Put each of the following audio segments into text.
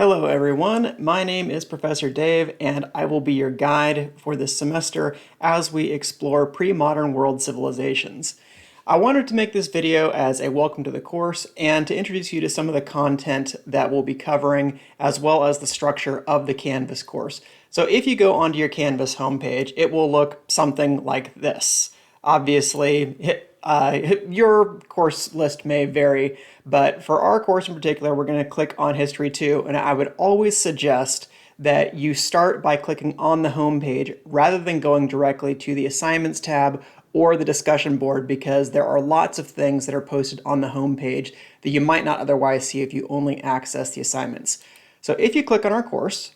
Hello everyone, my name is Professor Dave and I will be your guide for this semester as we explore pre-modern world civilizations. I wanted to make this video as a welcome to the course and to introduce you to some of the content that we'll be covering as well as the structure of the Canvas course. So if you go onto your Canvas homepage, it will look something like this. Obviously, your course list may vary, but for our course in particular, we're going to click on History 2, and I would always suggest that you start by clicking on the home page rather than going directly to the Assignments tab or the discussion board, because there are lots of things that are posted on the home page that you might not otherwise see if you only access the assignments. So if you click on our course,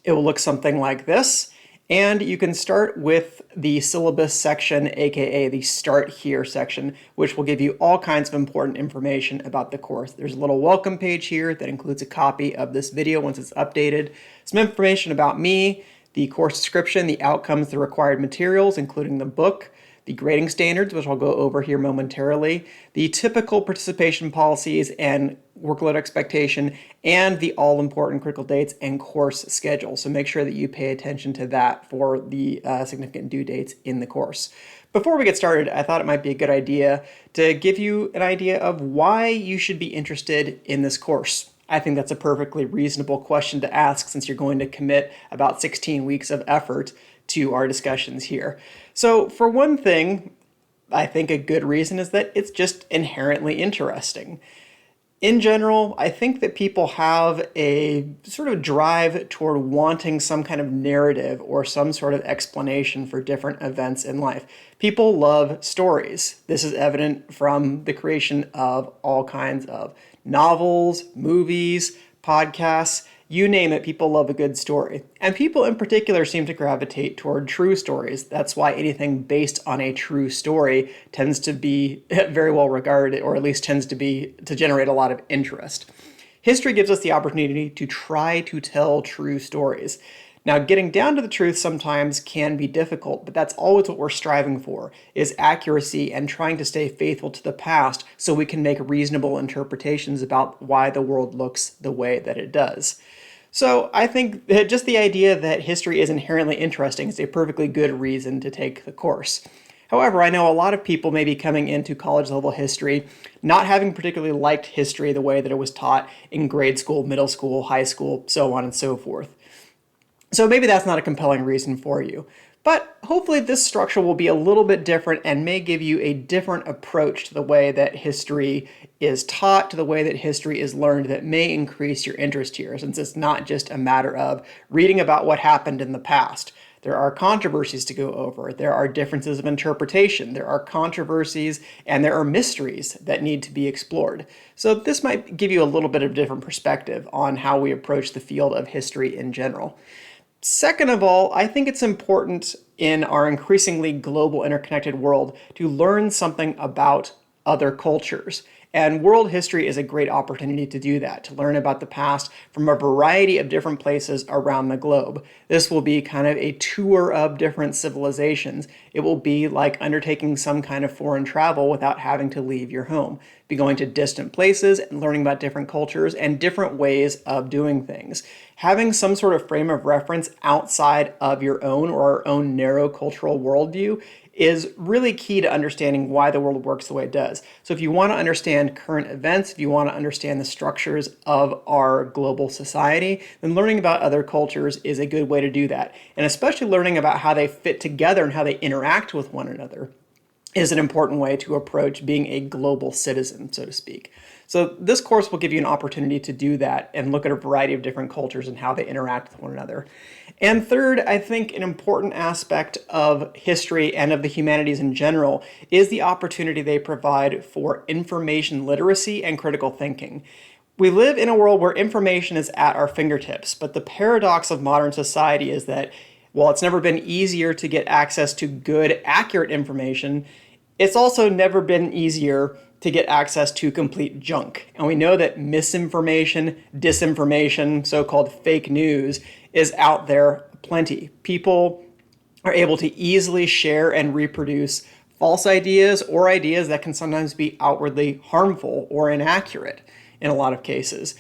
it will look something like this. And you can start with the syllabus section, aka the Start Here section, which will give you all kinds of important information about the course. There's a little welcome page here that includes a copy of this video once it's updated, some information about me, the course description, the outcomes, the required materials, including the book, the grading standards, which I'll go over here momentarily, the typical participation policies and workload expectation, and the all-important critical dates and course schedule. So make sure that you pay attention to that for the significant due dates in the course. Before we get started, I thought it might be a good idea to give you an idea of why you should be interested in this course. I think that's a perfectly reasonable question to ask since you're going to commit about 16 weeks of effort to our discussions here. So for one thing, I think a good reason is that it's just inherently interesting. In general, I think that people have a sort of drive toward wanting some kind of narrative or some sort of explanation for different events in life. People love stories. This is evident from the creation of all kinds of novels, movies, podcasts, you name it, people love a good story. And people in particular seem to gravitate toward true stories. That's why anything based on a true story tends to be very well regarded, or at least tends to generate a lot of interest. History gives us the opportunity to try to tell true stories. Now, getting down to the truth sometimes can be difficult, but that's always what we're striving for, is accuracy and trying to stay faithful to the past so we can make reasonable interpretations about why the world looks the way that it does. So I think that just the idea that history is inherently interesting is a perfectly good reason to take the course. However, I know a lot of people may be coming into college level history not having particularly liked history the way that it was taught in grade school, middle school, high school, so on and so forth. So maybe that's not a compelling reason for you. But hopefully this structure will be a little bit different and may give you a different approach to the way that history is taught, to the way that history is learned, that may increase your interest here, since it's not just a matter of reading about what happened in the past. There are controversies to go over. There are differences of interpretation. There are controversies and there are mysteries that need to be explored. So this might give you a little bit of a different perspective on how we approach the field of history in general. Second of all, I think it's important in our increasingly global interconnected world to learn something about other cultures. And world history is a great opportunity to do that, to learn about the past from a variety of different places around the globe. This will be kind of a tour of different civilizations. It will be like undertaking some kind of foreign travel without having to leave your home. Be going to distant places and learning about different cultures and different ways of doing things. Having some sort of frame of reference outside of your own or our own narrow cultural worldview is really key to understanding why the world works the way it does. So if you want to understand current events, if you want to understand the structures of our global society, then learning about other cultures is a good way to do that. And especially learning about how they fit together and how they interact with one another is an important way to approach being a global citizen, so to speak. So this course will give you an opportunity to do that and look at a variety of different cultures and how they interact with one another. And third, I think an important aspect of history and of the humanities in general is the opportunity they provide for information literacy and critical thinking. We live in a world where information is at our fingertips, but the paradox of modern society is that while it's never been easier to get access to good, accurate information, it's also never been easier to get access to complete junk. And we know that misinformation, disinformation, so-called fake news is out there plenty. People are able to easily share and reproduce false ideas or ideas that can sometimes be outwardly harmful or inaccurate in a lot of cases.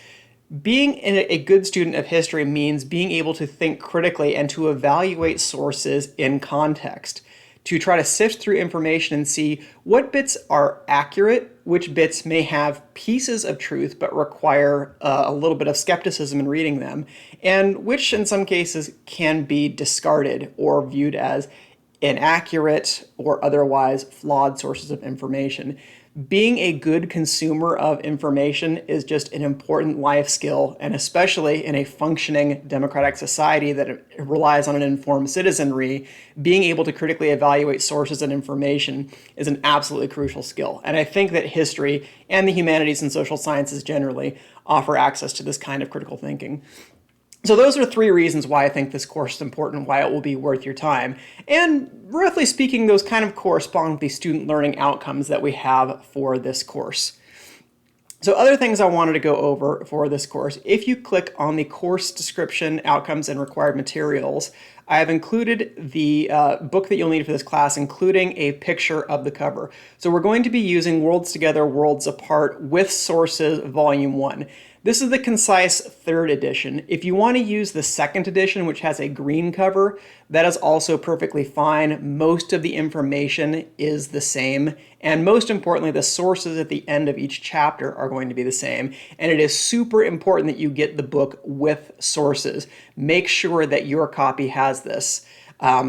Being a good student of history means being able to think critically and to evaluate sources in context, to try to sift through information and see what bits are accurate, which bits may have pieces of truth but require a little bit of skepticism in reading them, and which in some cases can be discarded or viewed as inaccurate or otherwise flawed sources of information. Being a good consumer of information is just an important life skill, and especially in a functioning democratic society that relies on an informed citizenry, being able to critically evaluate sources and information is an absolutely crucial skill. And I think that history and the humanities and social sciences generally offer access to this kind of critical thinking. So those are 3 reasons why I think this course is important, why it will be worth your time. And roughly speaking, those kind of correspond with the student learning outcomes that we have for this course. So other things I wanted to go over for this course, if you click on the course description, outcomes, and required materials, I have included the book that you'll need for this class, including a picture of the cover. So we're going to be using Worlds Together, Worlds Apart with Sources, Volume 1. This is the concise 3rd edition. If you want to use the 2nd edition, which has a green cover, that is also perfectly fine. Most of the information is the same, and most importantly, the sources at the end of each chapter are going to be the same. And it is super important that you get the book with sources. Make sure that your copy has this.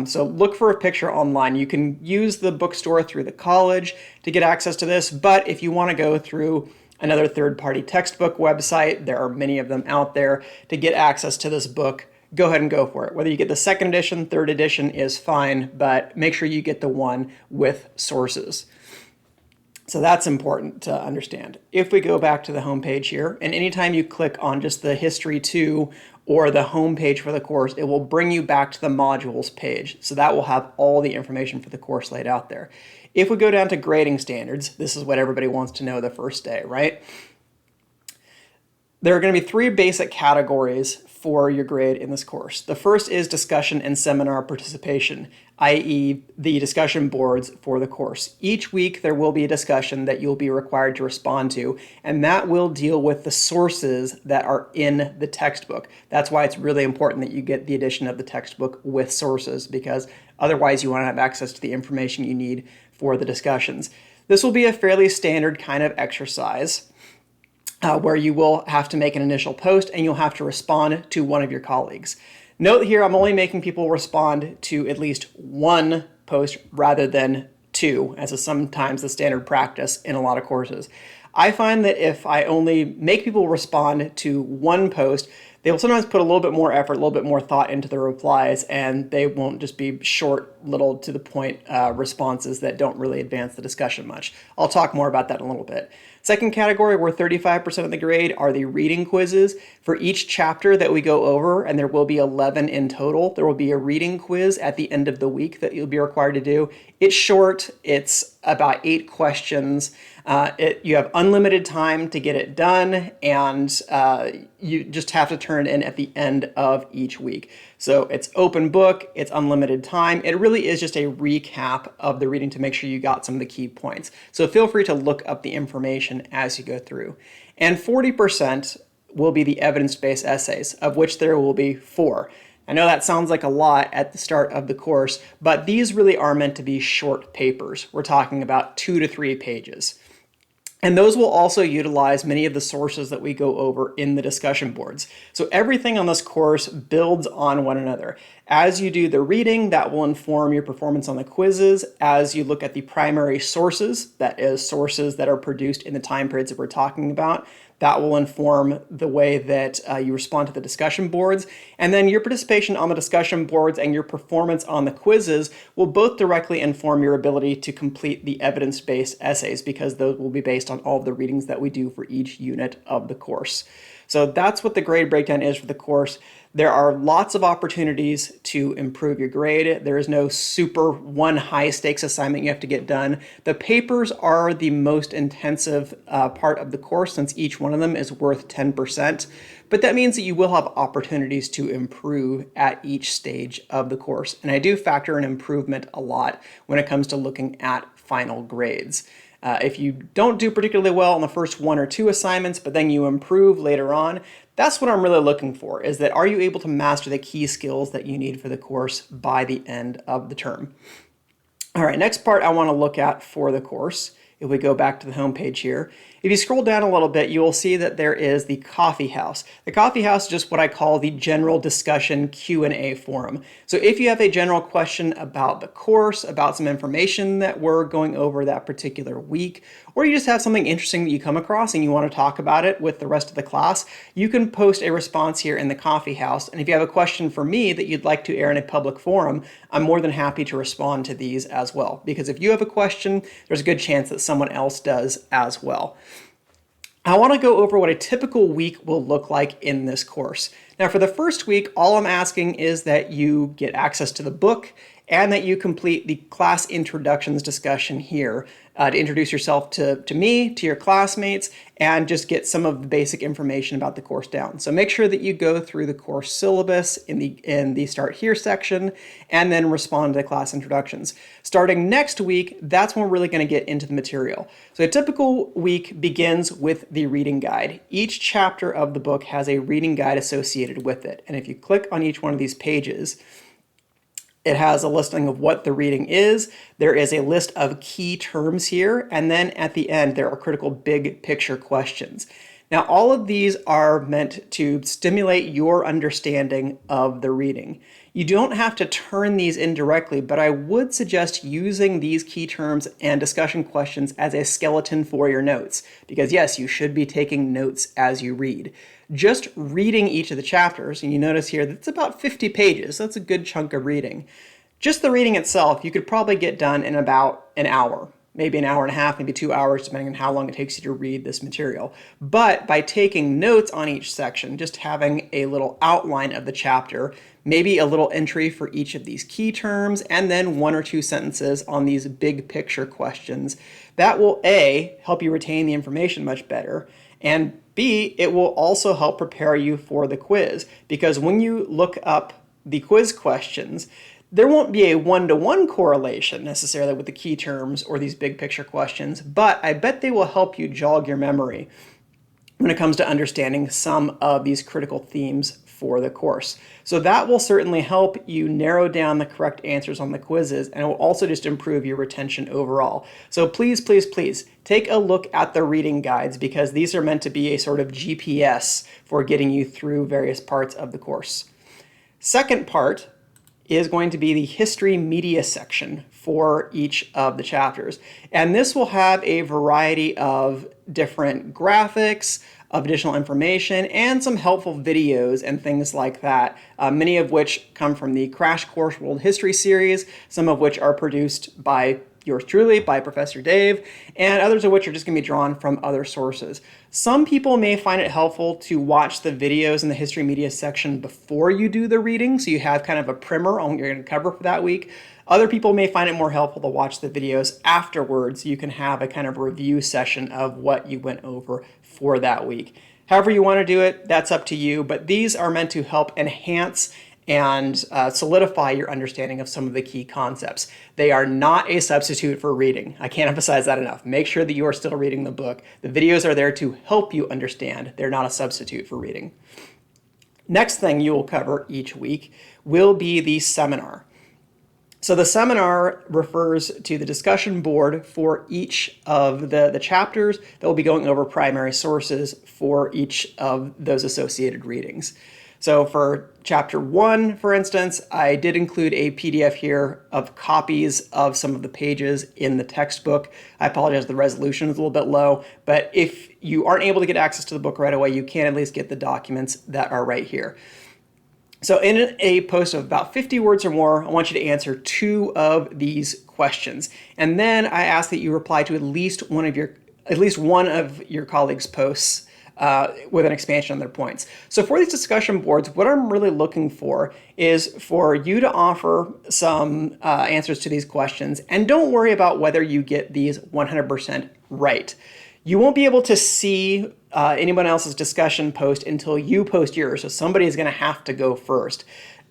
So look for a picture online. You can use the bookstore through the college to get access to this, but if you want to go through another third-party textbook website, there are many of them out there, to get access to this book, go ahead and go for it. Whether you get the 2nd edition, 3rd edition is fine, but make sure you get the one with sources. So that's important to understand. If we go back to the home page here, and anytime you click on just the History 2 or the home page for the course, it will bring you back to the modules page. So that will have all the information for the course laid out there. If we go down to grading standards, this is what everybody wants to know the first day, right? There are going to be 3 basic categories for your grade in this course. The first is discussion and seminar participation, i.e. the discussion boards for the course. Each week there will be a discussion that you'll be required to respond to, and that will deal with the sources that are in the textbook. That's why it's really important that you get the edition of the textbook with sources, because otherwise you won't have access to the information you need for the discussions. This will be a fairly standard kind of exercise. Where you will have to make an initial post and you'll have to respond to one of your colleagues. Note here, I'm only making people respond to at least 1 post rather than 2, as is sometimes the standard practice in a lot of courses. I find that if I only make people respond to 1 post, they will sometimes put a little bit more effort, a little bit more thought into their replies, and they won't just be short, little to the point responses that don't really advance the discussion much. I'll talk more about that in a little bit. Second category, where 35% of the grade are the reading quizzes. For each chapter that we go over, and there will be 11 in total, there will be a reading quiz at the end of the week that you'll be required to do. It's short, it's about 8 questions. You have unlimited time to get it done, and you just have to turn in at the end of each week. So it's open book, it's unlimited time. It really is just a recap of the reading to make sure you got some of the key points. So feel free to look up the information as you go through. And 40% will be the evidence-based essays, of which there will be 4. I know that sounds like a lot at the start of the course, but these really are meant to be short papers. We're talking about 2 to 3 pages. And those will also utilize many of the sources that we go over in the discussion boards. So everything on this course builds on one another. As you do the reading, that will inform your performance on the quizzes. As you look at the primary sources, that is sources that are produced in the time periods that we're talking about, that will inform the way that you respond to the discussion boards. And then your participation on the discussion boards and your performance on the quizzes will both directly inform your ability to complete the evidence-based essays, because those will be based on all of the readings that we do for each unit of the course. So that's what the grade breakdown is for the course. There are lots of opportunities to improve your grade. There is no super one high stakes assignment you have to get done. The papers are the most intensive part of the course, since each one of them is worth 10%. But that means that you will have opportunities to improve at each stage of the course. And I do factor in improvement a lot when it comes to looking at final grades. If you don't do particularly well on the first 1 or 2 assignments, but then you improve later on, That's what I'm really looking for, is that are you able to master the key skills that you need for the course by the end of the term? All right, next part I want to look at for the course, if we go back to the home page here, if you scroll down a little bit, you will see that there is the Coffee House. The Coffee House is just what I call the general discussion Q&A forum. So if you have a general question about the course, about some information that we're going over that particular week, or you just have something interesting that you come across and you want to talk about it with the rest of the class, you can post a response here in the Coffee House. And if you have a question for me that you'd like to air in a public forum, I'm more than happy to respond to these as well. Because if you have a question, there's a good chance that someone else does as well. I want to go over what a typical week will look like in this course. Now, for the first week, all I'm asking is that you get access to the book and that you complete the class introductions discussion here to introduce yourself to me, to your classmates, and just get some of the basic information about the course down. So make sure that you go through the course syllabus in the Start Here section and then respond to the class introductions. Starting next week, that's when we're really going to get into the material. So a typical week begins with the reading guide. Each chapter of the book has a reading guide associated with it. And if you click on each one of these pages, it has a listing of what the reading is. There is a list of key terms here. And then at the end, there are critical big picture questions. Now, all of these are meant to stimulate your understanding of the reading. You don't have to turn these in directly, but I would suggest using these key terms and discussion questions as a skeleton for your notes. Because yes, you should be taking notes as you read. Just reading each of the chapters, and you notice here that it's about 50 pages, so that's a good chunk of reading. Just the reading itself, you could probably get done in about an hour, maybe an hour and a half, maybe 2 hours, depending on how long it takes you to read this material. But by taking notes on each section, just having a little outline of the chapter, maybe a little entry for each of these key terms, and then 1 or 2 sentences on these big picture questions, that will A, help you retain the information much better, and B, it will also help prepare you for the quiz, because when you look up the quiz questions, there won't be a one-to-one correlation necessarily with the key terms or these big picture questions, but I bet they will help you jog your memory when it comes to understanding some of these critical themes for the course. So that will certainly help you narrow down the correct answers on the quizzes, and it will also just improve your retention overall. So please, please, please take a look at the reading guides, because these are meant to be a sort of GPS for getting you through various parts of the course. Second part is going to be the history media section for each of the chapters. And this will have a variety of different graphics, of additional information, and some helpful videos and things like that, many of which come from the Crash Course World History series, some of which are produced by yours truly, by Professor Dave, and others of which are just going to be drawn from other sources. Some people may find it helpful to watch the videos in the history media section before you do the reading, so you have kind of a primer on what you're going to cover for that week. Other people may find it more helpful to watch the videos afterwards, so you can have a kind of review session of what you went over for that week. However you want to do it, that's up to you, but these are meant to help enhance and solidify your understanding of some of the key concepts. They are not a substitute for reading. I can't emphasize that enough. Make sure that you are still reading the book. The videos are there to help you understand. They're not a substitute for reading. Next thing you will cover each week will be the seminar. So the seminar refers to the discussion board for each of the chapters that will be going over primary sources for each of those associated readings. So for chapter 1, for instance, I did include a PDF here of copies of some of the pages in the textbook. I apologize, the resolution is a little bit low, but if you aren't able to get access to the book right away, you can at least get the documents that are right here. So in a post of about 50 words or more, I want you to answer 2 of these questions. And then I ask that you reply to at least one of your colleagues' posts with an expansion on their points. So for these discussion boards, what I'm really looking for is for you to offer some answers to these questions, and don't worry about whether you get these 100% right. You won't be able to see anyone else's discussion post until you post yours, so somebody is going to have to go first.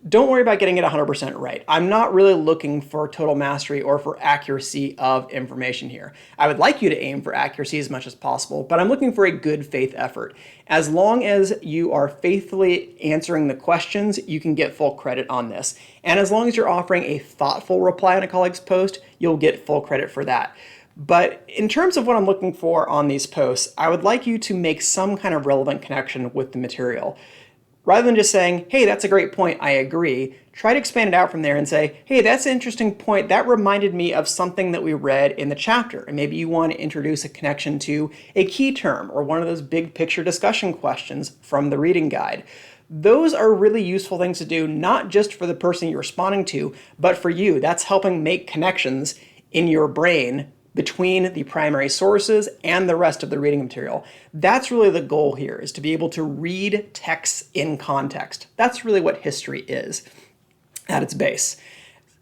Don't worry about getting it 100% right. I'm not really looking for total mastery or for accuracy of information here. I would like you to aim for accuracy as much as possible, but I'm looking for a good faith effort. As long as you are faithfully answering the questions, you can get full credit on this. And as long as you're offering a thoughtful reply on a colleague's post, you'll get full credit for that. But in terms of what I'm looking for on these posts, I would like you to make some kind of relevant connection with the material. Rather than just saying, hey, that's a great point, I agree, try to expand it out from there and say, hey, that's an interesting point. That reminded me of something that we read in the chapter. And maybe you want to introduce a connection to a key term or one of those big picture discussion questions from the reading guide. Those are really useful things to do, not just for the person you're responding to, but for you. That's helping make connections in your brain between the primary sources and the rest of the reading material. That's really the goal here, is to be able to read texts in context. That's really what history is at its base.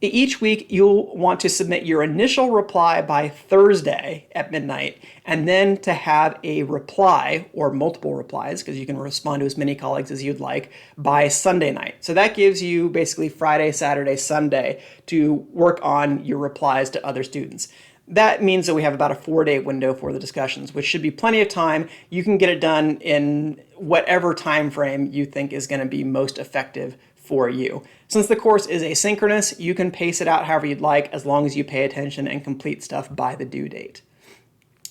Each week, you'll want to submit your initial reply by Thursday at midnight, and then to have a reply or multiple replies, because you can respond to as many colleagues as you'd like, by Sunday night. So that gives you basically Friday, Saturday, Sunday to work on your replies to other students. That means that we have about a 4-day window for the discussions, which should be plenty of time. You can get it done in whatever time frame you think is going to be most effective for you. Since the course is asynchronous, you can pace it out however you'd like, as long as you pay attention and complete stuff by the due date.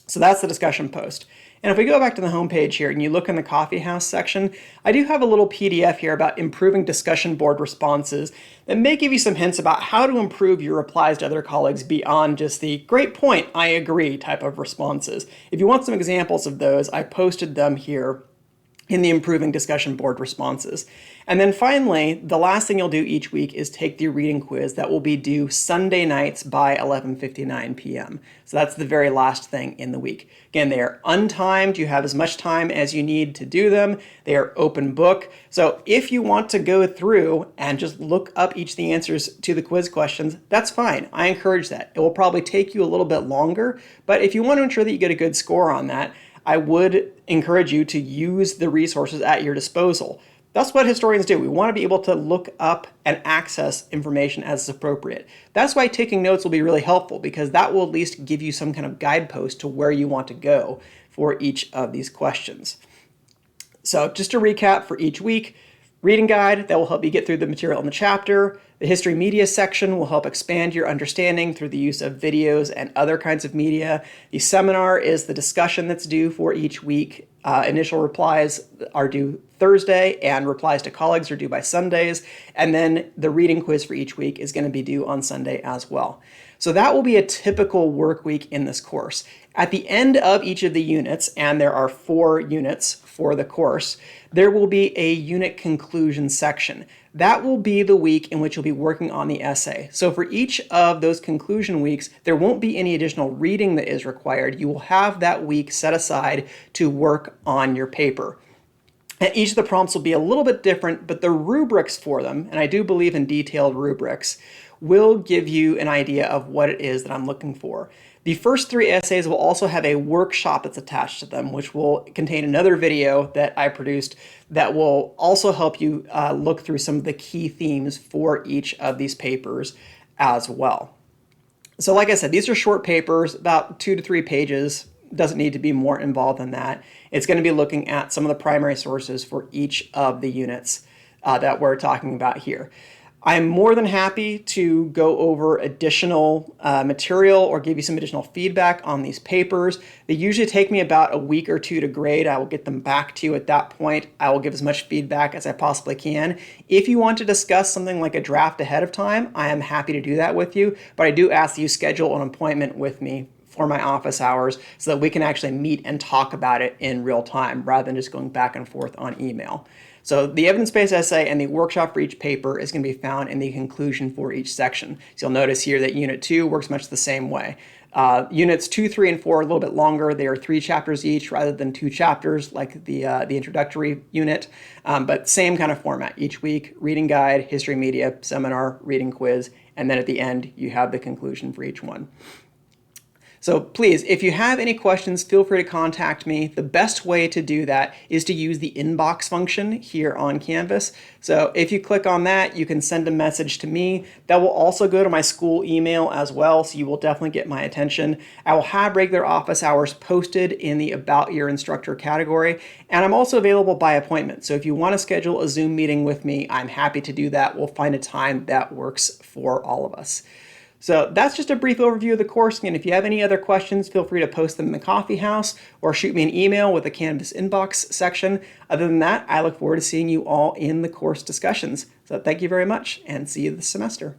So that's the discussion post. And if we go back to the homepage here and you look in the coffee house section, I do have a little PDF here about improving discussion board responses that may give you some hints about how to improve your replies to other colleagues beyond just the great point, I agree type of responses. If you want some examples of those, I posted them here in the improving discussion board responses. And then finally, the last thing you'll do each week is take the reading quiz that will be due Sunday nights by 11:59 p.m. So that's the very last thing in the week. Again, they are untimed. You have as much time as you need to do them. They are open book. So if you want to go through and just look up each of the answers to the quiz questions, that's fine. I encourage that. It will probably take you a little bit longer, but if you want to ensure that you get a good score on that, I would encourage you to use the resources at your disposal. That's what historians do. We want to be able to look up and access information as appropriate. That's why taking notes will be really helpful, because that will at least give you some kind of guidepost to where you want to go for each of these questions. So just to recap for each week, reading guide that will help you get through the material in the chapter. The history media section will help expand your understanding through the use of videos and other kinds of media. The seminar is the discussion that's due for each week. Initial replies are due Thursday, and replies to colleagues are due by Sundays. And then the reading quiz for each week is going to be due on Sunday as well. So that will be a typical work week in this course. At the end of each of the units, and there are 4 units for the course, there will be a unit conclusion section. That will be the week in which you'll be working on the essay. So for each of those conclusion weeks, there won't be any additional reading that is required. You will have that week set aside to work on your paper. And each of the prompts will be a little bit different, but the rubrics for them, and I do believe in detailed rubrics, will give you an idea of what it is that I'm looking for. The first 3 essays will also have a workshop that's attached to them, which will contain another video that I produced that will also help you look through some of the key themes for each of these papers as well. So like I said, these are short papers, about 2 to 3 pages. Doesn't need to be more involved than that. It's going to be looking at some of the primary sources for each of the units that we're talking about here. I'm more than happy to go over additional material or give you some additional feedback on these papers. They usually take me about a week or 2 to grade. I will get them back to you at that point. I will give as much feedback as I possibly can. If you want to discuss something like a draft ahead of time, I am happy to do that with you, but I do ask that you schedule an appointment with me for my office hours so that we can actually meet and talk about it in real time rather than just going back and forth on email. So the evidence-based essay and the workshop for each paper is going to be found in the conclusion for each section. So you'll notice here that Unit 2 works much the same way. Units 2, 3, and 4 are a little bit longer. They are 3 chapters each rather than 2 chapters like the introductory unit, but same kind of format. Each week, reading guide, history media, seminar, reading quiz, and then at the end you have the conclusion for each one. So please, if you have any questions, feel free to contact me. The best way to do that is to use the inbox function here on Canvas. So if you click on that, you can send a message to me. That will also go to my school email as well, so you will definitely get my attention. I will have regular office hours posted in the About Your Instructor category, and I'm also available by appointment. So if you want to schedule a Zoom meeting with me, I'm happy to do that. We'll find a time that works for all of us. So that's just a brief overview of the course. And if you have any other questions, feel free to post them in the coffee house or shoot me an email with the Canvas inbox section. Other than that, I look forward to seeing you all in the course discussions. So thank you very much and see you this semester.